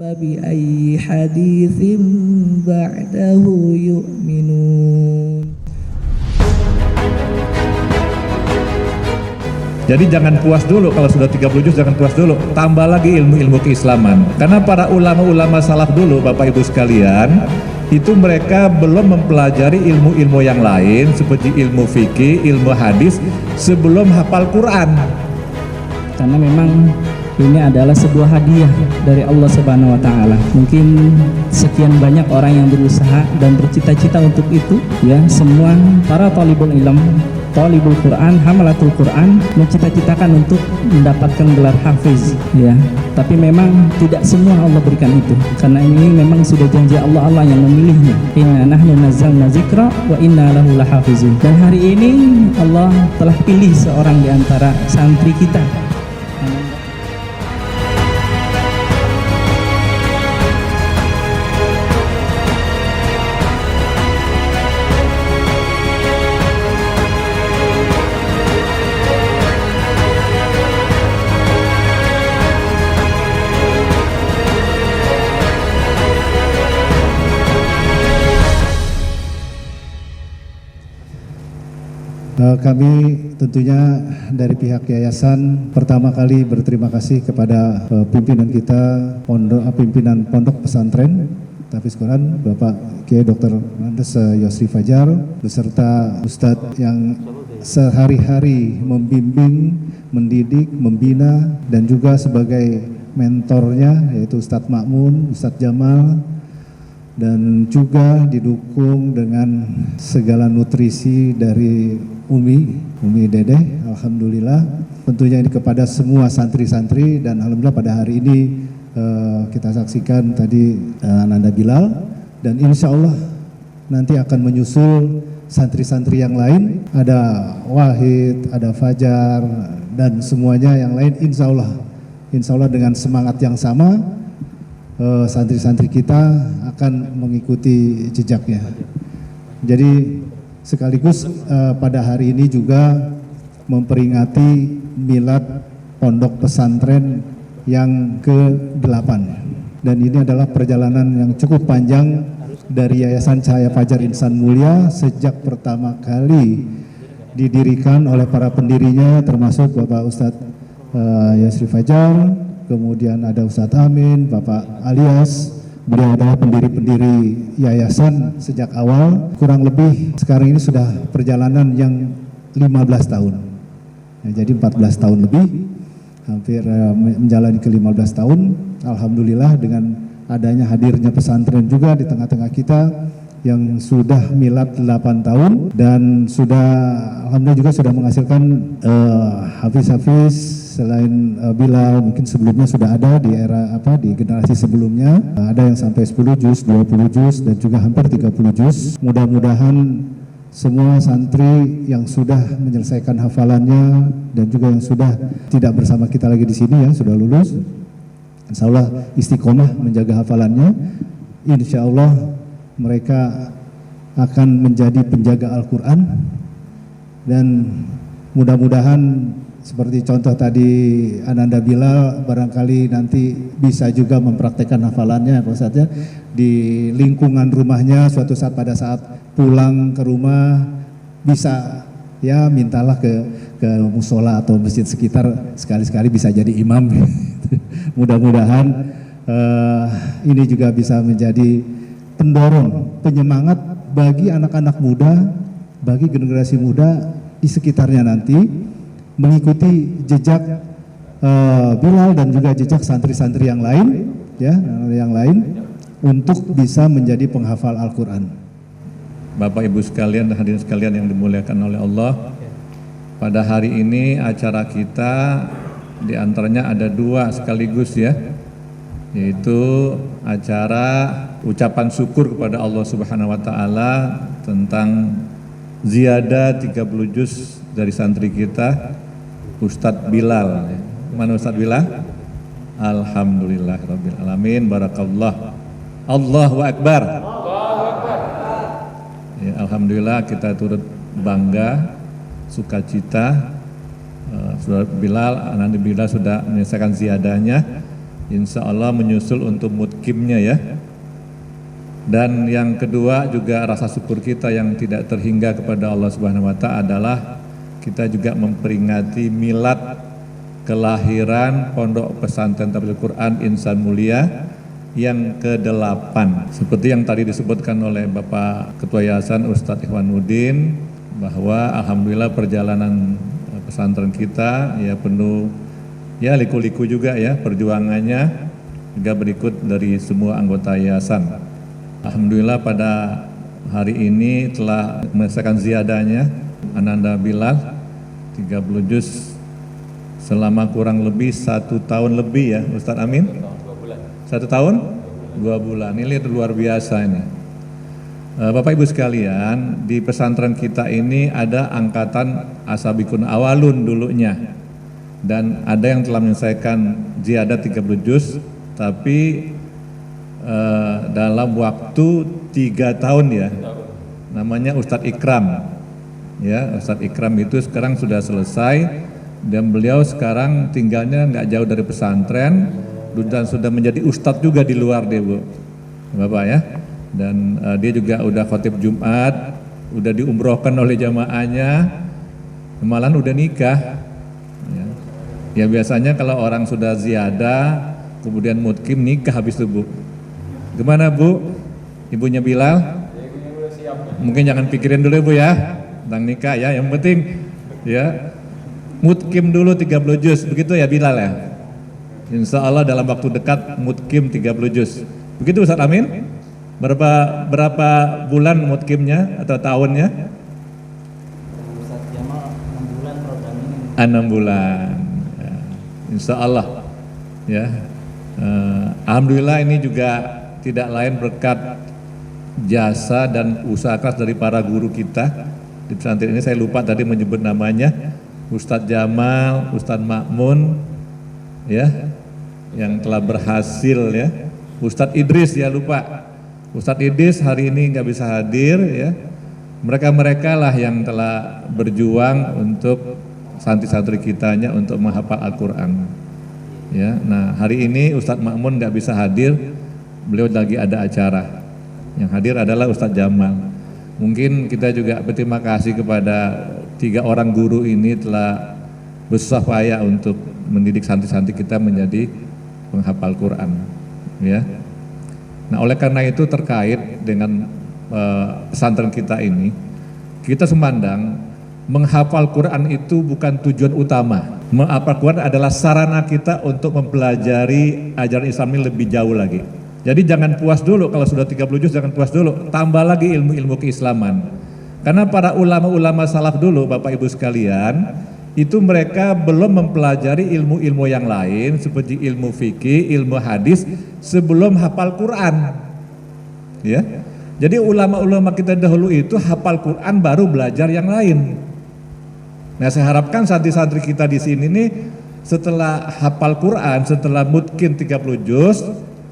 فبأي حديث بعده يؤمنون. Jadi jangan puas dulu, kalau sudah 30 juz jangan puas dulu, tambah lagi ilmu-ilmu keislaman. Karena para ulama-ulama salaf dulu, Bapak Ibu sekalian, itu mereka belum mempelajari ilmu-ilmu yang lain seperti ilmu fikih, ilmu hadis sebelum hafal Quran. Karena memang ini adalah sebuah hadiah dari Allah Subhanahu wa taala. Mungkin sekian banyak orang yang berusaha dan bercita-cita untuk itu, ya, semua para thalibul ilm, thalibul Quran, hamalatul Quran mencita-citakan untuk mendapatkan gelar hafiz, ya. Tapi memang tidak semua Allah berikan itu. Karena ini memang sudah janji Allah yang memilihnya. Inna nahnu nazzalna dzikra wa inna lahu lahafizun. Dan hari ini Allah telah pilih seorang di antara santri kita. Kami tentunya dari pihak yayasan pertama kali berterima kasih kepada pimpinan kita, pimpinan Pondok Pesantren Tahfiz Quran, Bapak Kiai Dr. Andes Yosri Fajar, beserta Ustadz yang sehari-hari membimbing, mendidik, membina, dan juga sebagai mentornya yaitu Ustadz Makmun, Ustadz Jamal, dan juga didukung dengan segala nutrisi dari Umi Dedeh. Alhamdulillah, tentunya ini kepada semua santri-santri, dan alhamdulillah pada hari ini kita saksikan tadi Ananda Bilal, dan insya Allah nanti akan menyusul santri-santri yang lain, ada Wahid, ada Fajar, dan semuanya yang lain. Insya Allah dengan semangat yang sama santri-santri kita akan mengikuti jejaknya. Jadi sekaligus pada hari ini juga memperingati milad Pondok Pesantren yang ke-8. Dan ini adalah perjalanan yang cukup panjang dari Yayasan Cahaya Fajar Insan Mulia sejak pertama kali didirikan oleh para pendirinya, termasuk Bapak Ustadz Yosri Fajar, kemudian ada Ustadz Amin, Bapak Alias. Beliau adalah pendiri-pendiri yayasan sejak awal. Kurang lebih sekarang ini sudah perjalanan yang 15 tahun. Ya, jadi 14 tahun lebih, hampir menjalani ke 15 tahun. Alhamdulillah dengan adanya hadirnya pesantren juga di tengah-tengah kita yang sudah milad 8 tahun, dan sudah alhamdulillah juga sudah menghasilkan hafiz-hafiz. Selain Bilal, mungkin sebelumnya sudah ada di era di generasi sebelumnya, ada yang sampai 10 juz, 20 juz, dan juga hampir 30 juz. Mudah-mudahan semua santri yang sudah menyelesaikan hafalannya dan juga yang sudah tidak bersama kita lagi di sini, yang sudah lulus, insya Allah istiqomah menjaga hafalannya. Insya Allah mereka akan menjadi penjaga Al-Quran, dan mudah-mudahan seperti contoh tadi Ananda Bilal, barangkali nanti bisa juga mempraktekkan hafalannya Pak Ustadz, ya, di lingkungan rumahnya. Suatu saat pada saat pulang ke rumah bisa, ya, mintalah ke musola atau masjid sekitar, sekali-sekali bisa jadi imam. Mudah-mudahan ini juga bisa menjadi pendorong, penyemangat bagi anak-anak muda, bagi generasi muda di sekitarnya nanti, mengikuti jejak Bilal dan juga jejak santri-santri yang lain, ya, yang lain, untuk bisa menjadi penghafal Al-Quran. Bapak Ibu sekalian dan hadirin sekalian yang dimuliakan oleh Allah, pada hari ini acara kita diantaranya ada 2 sekaligus, ya, yaitu acara ucapan syukur kepada Allah Subhanahu wa taala tentang ziyadah 30 juz dari santri kita Ustadz Bilal. Mana Ustadz Bilal? Alhamdulillah rabbil alamin, barakallah. Allahu akbar. Ya, alhamdulillah kita turut bangga, sukacita. Saudara Bilal, Ananda Bilal sudah menyelesaikan ziyadahnya, insya Allah menyusul untuk mutkimnya ya. Dan yang kedua juga rasa syukur kita yang tidak terhingga kepada Allah Subhanahu wa Ta'ala adalah kita juga memperingati milad kelahiran Pondok Pesantren Tahfidzul Quran Insan Mulia yang ke-8. Seperti yang tadi disebutkan oleh Bapak Ketua Yayasan Ustadz Ikhwanuddin, bahwa alhamdulillah perjalanan pesantren kita ya penuh ya liku-liku juga ya perjuangannya, juga berikut dari semua anggota yayasan. Alhamdulillah pada hari ini telah menyelesaikan ziadahnya Ananda Bilal 30 juz selama kurang lebih 1 tahun lebih ya Ustadz Amin? 1 tahun? 2 bulan. Ini luar biasa ini. Bapak Ibu sekalian, di pesantren kita ini ada angkatan Ashabikun Awalun dulunya. Dan ada yang telah menyelesaikan ziyadah 30 juz, tapi dalam waktu 3 tahun ya. Namanya Ustadz Ikram. Ya, Ustadz Ikram itu sekarang sudah selesai dan beliau sekarang tinggalnya nggak jauh dari pesantren dan sudah menjadi ustadz juga di luar deh Bu, Bapak ya. Dan dia juga udah khotib Jumat, udah diumrohkan oleh jamaahnya, malahan udah nikah. Ya biasanya kalau orang sudah ziyadah, kemudian mutkim nikah habis itu Bu. Gimana Bu? Ibunya Bilal? Mungkin jangan pikirin dulu Bu ya, tentang nikah ya, yang penting ya mutkim dulu 30 juz, begitu ya Bilal ya? Insya Allah dalam waktu dekat mutkim 30 juz. Begitu Ustadz Amin? Berapa bulan mutkimnya atau tahunnya? Ustadz Jamal 6 bulan program ini. 6 bulan. Ya, insya Allah. Ya. Alhamdulillah ini juga tidak lain berkat jasa dan usaha keras dari para guru kita di pesantren ini. Saya lupa tadi menyebut namanya, Ustadz Jamal, Ustadz Makmun, ya, yang telah berhasil ya. Ustadz Idris ya lupa. Ustadz Idris hari ini nggak bisa hadir ya. Mereka lah yang telah berjuang untuk santri-santri kitanya untuk menghafal Al-Quran. Ya, nah hari ini Ustadz Makmun nggak bisa hadir, beliau lagi ada acara. Yang hadir adalah Ustadz Jamal. Mungkin kita juga berterima kasih kepada 3 orang guru ini telah bersusah payah untuk mendidik santri-santri kita menjadi penghafal Quran. Ya. Nah oleh karena itu terkait dengan pesantren kita ini, kita semandang menghafal Quran itu bukan tujuan utama. Menghafal Quran adalah sarana kita untuk mempelajari ajaran Islam ini lebih jauh lagi. Jadi jangan puas dulu kalau sudah 30 juz, jangan puas dulu, tambah lagi ilmu-ilmu keislaman. Karena para ulama-ulama salaf dulu Bapak Ibu sekalian, itu mereka belum mempelajari ilmu-ilmu yang lain seperti ilmu fikih, ilmu hadis sebelum hafal Quran. Ya. Jadi ulama-ulama kita dahulu itu hafal Quran baru belajar yang lain. Nah, saya harapkan santri-santri kita di sini nih setelah hafal Quran, setelah mutkin 30 juz,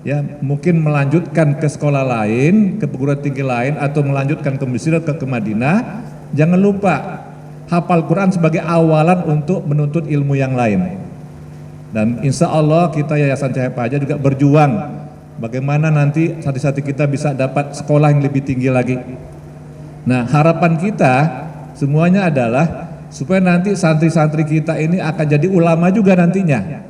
ya mungkin melanjutkan ke sekolah lain, ke perguruan tinggi lain, atau melanjutkan ke Mesir atau ke Madinah. Jangan lupa hafal Quran sebagai awalan untuk menuntut ilmu yang lain. Dan insya Allah kita Yayasan Cahaya Fajar juga berjuang bagaimana nanti santri-santri kita bisa dapat sekolah yang lebih tinggi lagi. Nah harapan kita semuanya adalah supaya nanti santri-santri kita ini akan jadi ulama juga nantinya.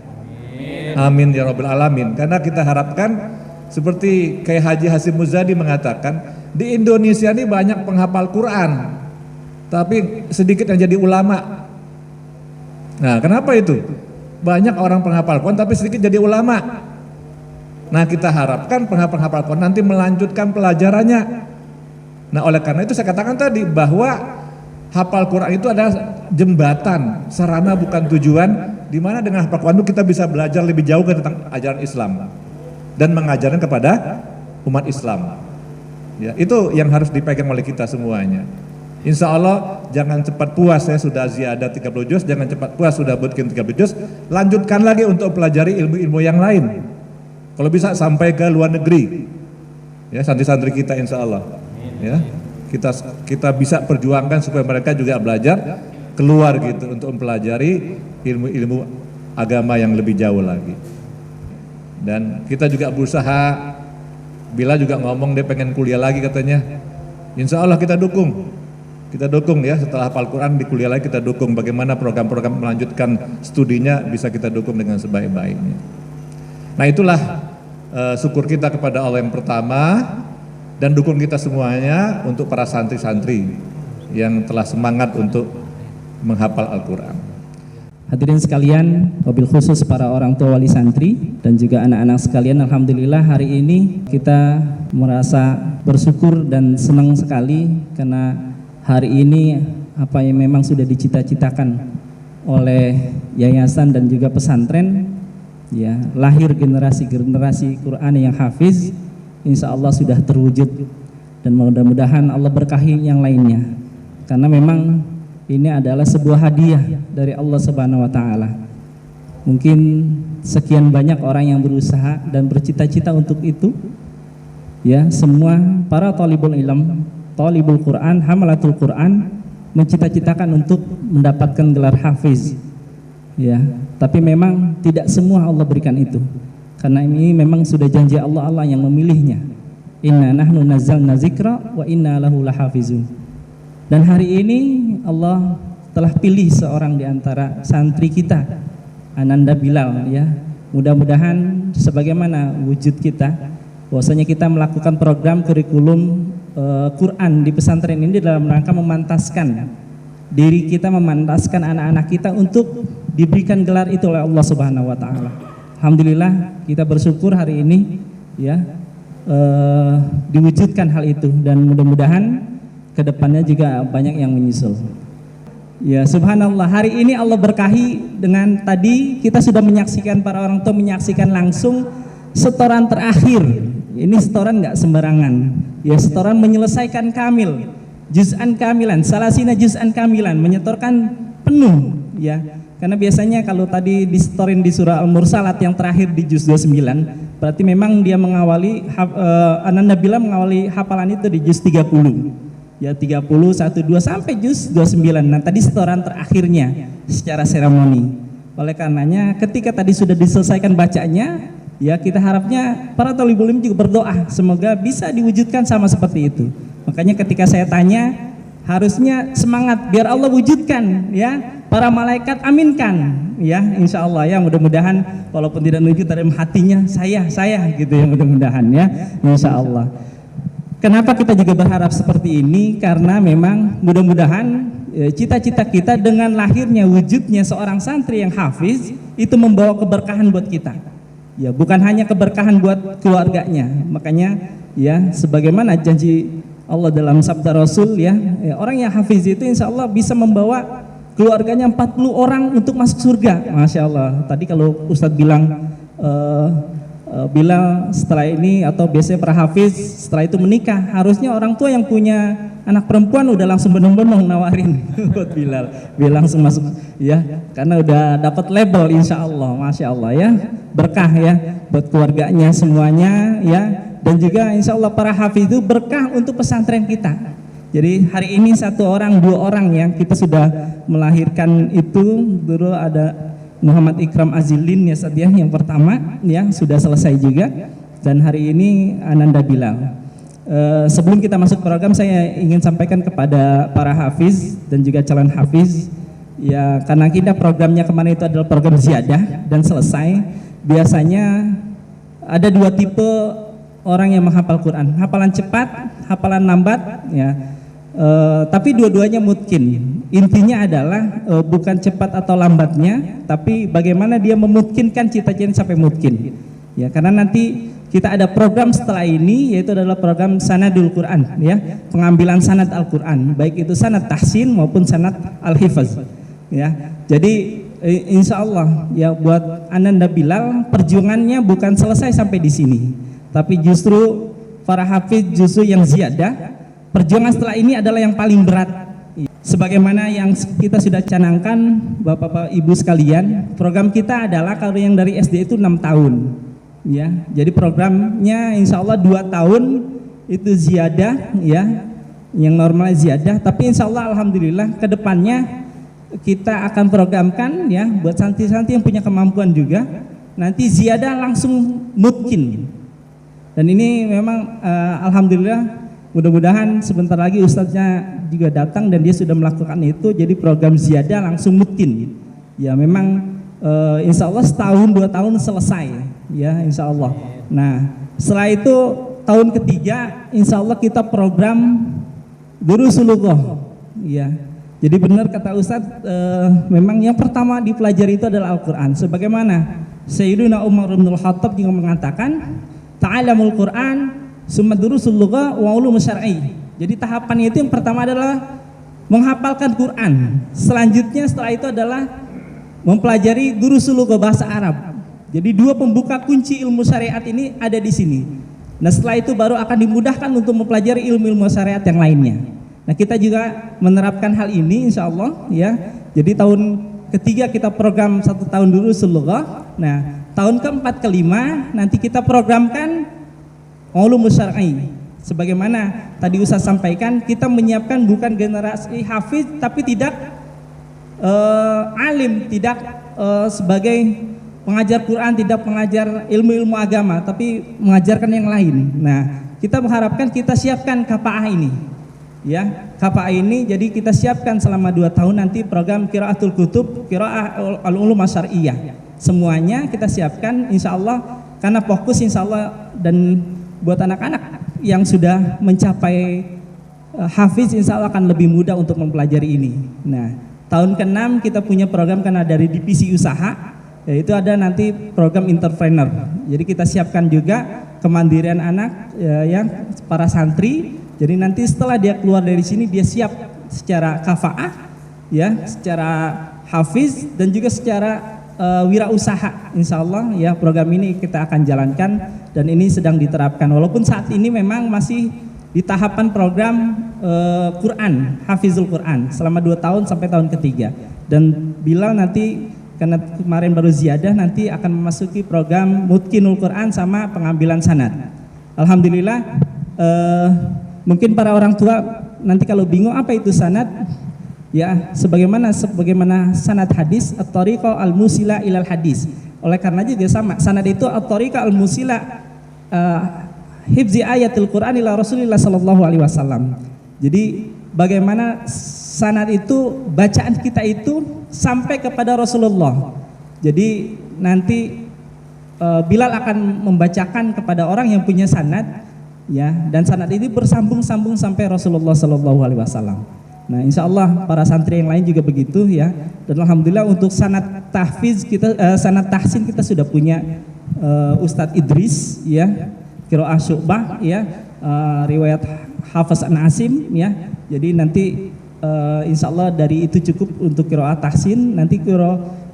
Amin ya rabbal alamin. Karena kita harapkan seperti kayak Haji Hasyim Muzadi mengatakan, di Indonesia ini banyak penghafal Quran, tapi sedikit yang jadi ulama. Nah kenapa itu? Banyak orang penghafal Quran tapi sedikit jadi ulama. Nah kita harapkan penghafal Quran nanti melanjutkan pelajarannya. Nah oleh karena itu saya katakan tadi bahwa hafal Quran itu adalah jembatan, sarana bukan tujuan, di mana dengan hafal Quran itu kita bisa belajar lebih jauh tentang ajaran Islam dan mengajarkan kepada umat Islam. Ya, itu yang harus dipegang oleh kita semuanya. Insya Allah jangan cepat puas ya sudah ziyadah 30 juz, jangan cepat puas sudah mutkin 30 juz, lanjutkan lagi untuk pelajari ilmu-ilmu yang lain. Kalau bisa sampai ke luar negeri. Ya, santri-santri kita insya Allah. Ya. Kita bisa perjuangkan supaya mereka juga belajar keluar gitu untuk mempelajari ilmu-ilmu agama yang lebih jauh lagi. Dan kita juga berusaha, Bila juga ngomong dia pengen kuliah lagi katanya. Insya Allah kita dukung ya, setelah hafal Quran di kuliah lagi kita dukung, bagaimana program-program melanjutkan studinya bisa kita dukung dengan sebaik-baiknya. Nah itulah syukur kita kepada Allah yang pertama, dan dukung kita semuanya untuk para santri-santri yang telah semangat untuk menghafal Al-Quran. Hadirin sekalian, wabil khusus para orang tua wali santri dan juga anak-anak sekalian, alhamdulillah hari ini kita merasa bersyukur dan senang sekali karena hari ini apa yang memang sudah dicita-citakan oleh yayasan dan juga pesantren, ya, lahir generasi Quran yang hafiz, insya Allah sudah terwujud, dan mudah-mudahan Allah berkahi yang lainnya, karena memang ini adalah sebuah hadiah dari Allah Subhanahu wa taala. Mungkin sekian banyak orang yang berusaha dan bercita-cita untuk itu. Ya, semua para thalibul ilm, thalibul Quran, hamalatul Quran mencita-citakan untuk mendapatkan gelar hafiz. Ya, tapi memang tidak semua Allah berikan itu. Karena ini memang sudah janji Allah yang memilihnya. Inna nahnu nazzalna dzikra wa inna lahu lahafizun. Dan hari ini Allah telah pilih seorang di antara santri kita, Ananda Bilal, ya. Mudah-mudahan sebagaimana wujud kita, bahwasanya kita melakukan program kurikulum Quran di pesantren ini dalam rangka memantaskan diri kita, memantaskan anak-anak kita untuk diberikan gelar itu oleh Allah Subhanahu wa taala. Alhamdulillah kita bersyukur hari ini, ya, diwujudkan hal itu, dan mudah-mudahan kedepannya juga banyak yang menyusul. Ya, subhanallah, hari ini Allah berkahi dengan tadi kita sudah menyaksikan, para orang tua menyaksikan langsung setoran terakhir. Ini setoran nggak sembarangan, ya, setoran menyelesaikan kamil, juz'an kamilan, salasina juz'an kamilan, menyetorkan penuh, ya. Karena biasanya kalau tadi disetorin di surah Al-Mursalat yang terakhir di juz 29, berarti memang dia mengawali Ananda Bilal mengawali hafalan itu di juz 30. Ya, 30, 1, 2 sampai juz 29. Nah, tadi setoran terakhirnya secara seremoni. Oleh karenanya ketika tadi sudah diselesaikan bacanya, ya, kita harapnya para thalibul ilmi juga berdoa semoga bisa diwujudkan sama seperti itu. Makanya ketika saya tanya, harusnya semangat biar Allah wujudkan, ya. Para malaikat aminkan, ya, insya Allah, ya, mudah-mudahan walaupun tidak wujud dalam hatinya saya gitu ya, mudah-mudahan, ya, insya Allah. Kenapa kita juga berharap seperti ini? Karena memang mudah-mudahan cita-cita kita dengan lahirnya, wujudnya seorang santri yang hafiz itu membawa keberkahan buat kita. Ya, bukan hanya keberkahan buat keluarganya. Makanya, ya, sebagaimana janji Allah dalam sabda Rasul, ya, orang yang hafiz itu insya Allah bisa membawa keluarganya 40 orang untuk masuk surga. Masya Allah. Tadi kalau Ustadz bilang Bilal setelah ini, atau biasanya para hafiz setelah itu menikah, harusnya orang tua yang punya anak perempuan udah langsung benong-benong nawarin buat Bilal, biar langsung masuk, ya, karena udah dapat label insya Allah. Masya Allah, ya, berkah, ya, buat keluarganya semuanya, ya, dan juga insya Allah para hafiz itu berkah untuk pesantren kita. Jadi hari ini 1 orang 2 orang yang kita sudah melahirkan itu, dulu ada Muhammad Ikram Azilin, ya, Sadiah yang pertama, ya, sudah selesai juga, dan hari ini Ananda Bilal. Sebelum kita masuk program, saya ingin sampaikan kepada para hafiz dan juga calon hafiz, ya, karena kita programnya kemarin itu adalah program ziyadah dan selesai. Biasanya ada 2 tipe orang yang menghafal Quran, hafalan cepat, hafalan lambat, ya. Tapi dua-duanya mungkin. Intinya adalah bukan cepat atau lambatnya, tapi bagaimana dia memungkinkan cita-cita sampai mungkin. Ya, karena nanti kita ada program setelah ini, yaitu adalah program sanadul Quran, ya, pengambilan sanad Al-Quran, baik itu sanad tahsin maupun sanad al-hifaz. Ya, jadi insya Allah, ya, buat Ananda Bilal perjuangannya bukan selesai sampai di sini, tapi justru para hafiz justru yang ziyadah. Perjuangan setelah ini adalah yang paling berat. Sebagaimana yang kita sudah canangkan, Bapak-bapak Ibu sekalian, program kita adalah kalau yang dari SD itu 6 tahun. Ya, jadi programnya insya Allah 2 tahun itu ziyadah, ya, yang normal ziyadah. Tapi insya Allah alhamdulillah kedepannya kita akan programkan, ya, buat santri-santri yang punya kemampuan juga nanti ziyadah langsung mungkin. Dan ini memang alhamdulillah, mudah-mudahan sebentar lagi ustadznya juga datang dan dia sudah melakukan itu. Jadi program ziyadah langsung mungkin. Ya memang insya Allah setahun 2 tahun selesai, ya insya Allah. Nah setelah itu tahun ketiga insya Allah kita program Durusul Lughah, ya. Jadi benar kata Ustadz, memang yang pertama dipelajari itu adalah Al-Quran. Sebagaimana Sayyidina Umar bin Khattab juga mengatakan, ta'alamul Quran, summa durusul lughah wa ulum syar'i. Jadi tahapan itu yang pertama adalah menghafalkan Quran. Selanjutnya setelah itu adalah mempelajari durusul lughah, bahasa Arab. Jadi 2 pembuka kunci ilmu syariat ini ada di sini. Nah setelah itu baru akan dimudahkan untuk mempelajari ilmu-ilmu syariat yang lainnya. Nah kita juga menerapkan hal ini insya Allah, ya. Jadi tahun ketiga kita program 1 tahun dulu Lughah. Nah tahun keempat kelima nanti kita programkan ulum syar'i. Sebagaimana tadi Ustaz sampaikan, kita menyiapkan bukan generasi hafiz tapi tidak alim, tidak sebagai pengajar Quran, tidak pengajar ilmu-ilmu agama, tapi mengajarkan yang lain. Nah kita mengharapkan kita siapkan KPA ini, ya KPA ini. Jadi kita siapkan selama 2 tahun nanti program Qiraatul Kutub, Qiraah Al-Ulum Asy-Syar'iyyah. Semuanya kita siapkan insya Allah, karena fokus insya Allah. Dan buat anak-anak yang sudah mencapai hafiz insya Allah akan lebih mudah untuk mempelajari ini. Nah tahun ke-6 kita punya program karena dari divisi usaha, yaitu ada nanti program entrepreneur. Jadi kita siapkan juga kemandirian anak yang para santri. Jadi nanti setelah dia keluar dari sini dia siap secara kafaah, ya, secara hafiz dan juga secara wirausaha. Insya Allah ya program ini kita akan jalankan dan ini sedang diterapkan. Walaupun saat ini memang masih di tahapan program Quran, Hafizul Quran selama 2 tahun sampai tahun ketiga. Dan Bilal nanti karena kemarin baru ziyadah nanti akan memasuki program Mutqinul Quran sama pengambilan sanad. Alhamdulillah. Mungkin para orang tua nanti kalau bingung apa itu sanad, ya sebagaimana sanad hadis, at-thariqah al-musila ilal hadis. Oleh karena juga sama, sanad itu at-thariqah al-musila hifzi ayatil Quran ila Rasulillah sallallahu alaihi wasallam. Jadi bagaimana sanad itu, bacaan kita itu sampai kepada Rasulullah. Jadi nanti Bilal akan membacakan kepada orang yang punya sanad, ya, dan sanad ini bersambung-sambung sampai Rasulullah Sallallahu Alaihi Wasallam. Nah, insya Allah para santri yang lain juga begitu, ya. Dan alhamdulillah untuk sanad tahfiz kita, sanad tahsin kita sudah punya Ustadz Idris, ya, Qiraah Syu'bah, ya, riwayat Hafiz an Asim, ya. Jadi nanti insya Allah dari itu cukup untuk qiraah tahsin. Nanti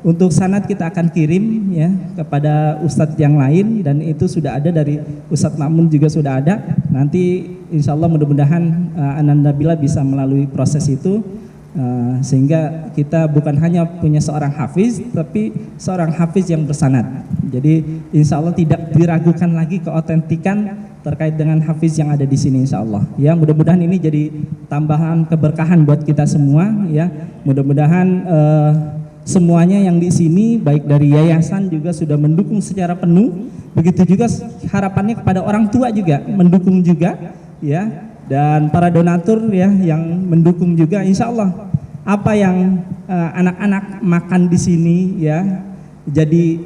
untuk sanad kita akan kirim, ya, kepada ustadz yang lain, dan itu sudah ada dari Ustadz Ma'mun juga sudah ada. Nanti insya Allah mudah-mudahan Ananda Bila bisa melalui proses itu, sehingga kita bukan hanya punya seorang hafiz tapi seorang hafiz yang bersanad. Jadi insya Allah tidak diragukan lagi keotentikan terkait dengan hafiz yang ada di sini insya Allah. Ya, mudah-mudahan ini jadi tambahan keberkahan buat kita semua, ya. Mudah-mudahan semuanya yang di sini baik dari yayasan juga sudah mendukung secara penuh. Begitu juga harapannya kepada orang tua juga mendukung juga, ya. Dan para donatur, ya, yang mendukung juga insya Allah apa yang anak-anak makan di sini, ya, jadi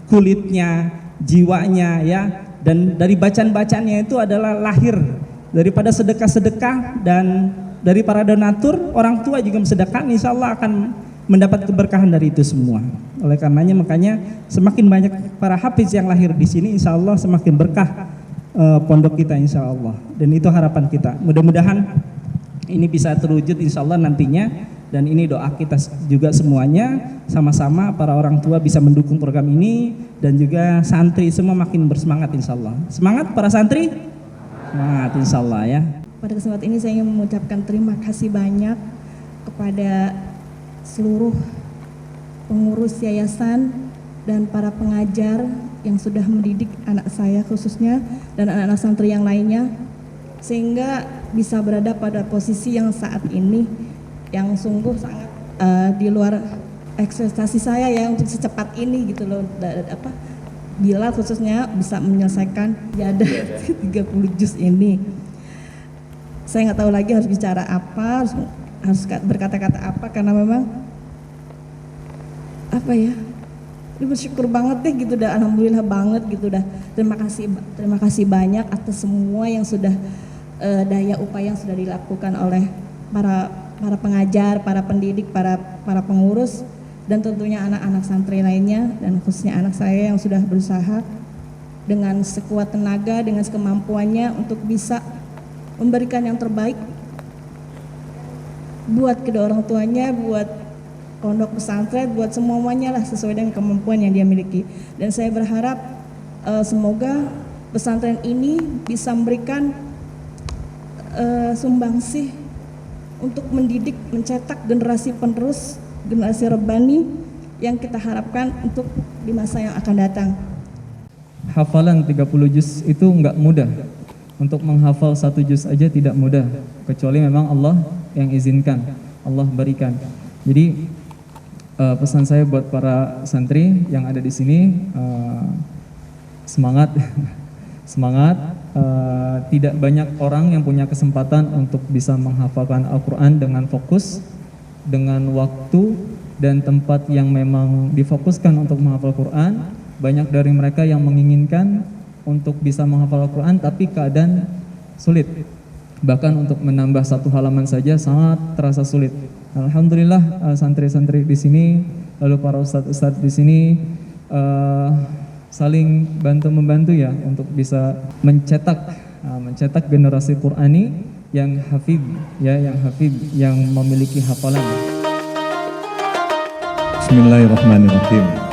kulitnya, jiwanya, ya. Dan dari bacaan-bacaannya itu adalah lahir daripada sedekah-sedekah, dan dari para donatur, orang tua juga bersedekah, insya Allah akan mendapat keberkahan dari itu semua. Oleh karenanya makanya semakin banyak para hafiz yang lahir di sini, insya Allah semakin berkah pondok kita insya Allah. Dan itu harapan kita. Mudah-mudahan ini bisa terwujud insya Allah nantinya. Dan ini doa kita juga semuanya, sama-sama para orang tua bisa mendukung program ini, dan juga santri semua makin bersemangat insya Allah. Semangat para santri? Semangat insya Allah, ya. Pada kesempatan ini saya ingin mengucapkan terima kasih banyak kepada seluruh pengurus yayasan dan para pengajar yang sudah mendidik anak saya khususnya dan anak-anak santri yang lainnya, sehingga bisa berada pada posisi yang saat ini yang sungguh sangat di luar ekspektasi saya ya untuk secepat ini gitu loh, Bilal khususnya bisa menyelesaikan ibadah 30 juz ini. Saya nggak tahu lagi harus bicara apa, harus berkata-kata apa, karena memang apa ya, bersyukur banget deh gitu dah, alhamdulillah banget gitu dah. Terima kasih banyak atas semua yang sudah daya upaya yang sudah dilakukan oleh para pengajar, para pendidik, para pengurus, dan tentunya anak-anak santri lainnya, dan khususnya anak saya yang sudah berusaha dengan sekuat tenaga, dengan kemampuannya untuk bisa memberikan yang terbaik buat kedua orang tuanya, buat pondok pesantren, buat semuanya lah sesuai dengan kemampuan yang dia miliki. Dan saya berharap semoga pesantren ini bisa memberikan sumbangsih untuk mendidik, mencetak generasi penerus, generasi rebani yang kita harapkan untuk di masa yang akan datang. Hafalan 30 juz itu enggak mudah. Untuk menghafal 1 juz aja tidak mudah, kecuali memang Allah yang izinkan, Allah berikan. Jadi pesan saya buat para santri yang ada di sini, semangat, semangat. Tidak banyak orang yang punya kesempatan untuk bisa menghafalkan Al-Quran dengan fokus, dengan waktu dan tempat yang memang difokuskan untuk menghafal Quran. Banyak dari mereka yang menginginkan untuk bisa menghafal Al-Quran, tapi keadaan sulit. Bahkan untuk menambah 1 halaman saja sangat terasa sulit. Alhamdulillah santri-santri di sini, lalu para ustadz-ustadz di sini saling bantu-membantu ya untuk bisa mencetak generasi Qurani yang hafid ya, yang memiliki hafalan. Bismillahirrahmanirrahim.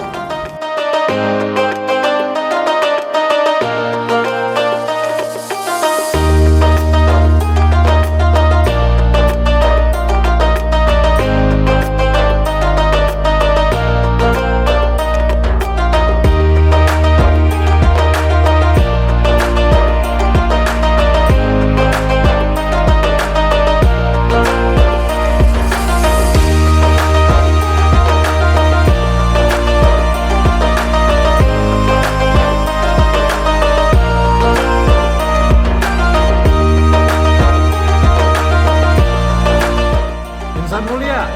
Insan mulia.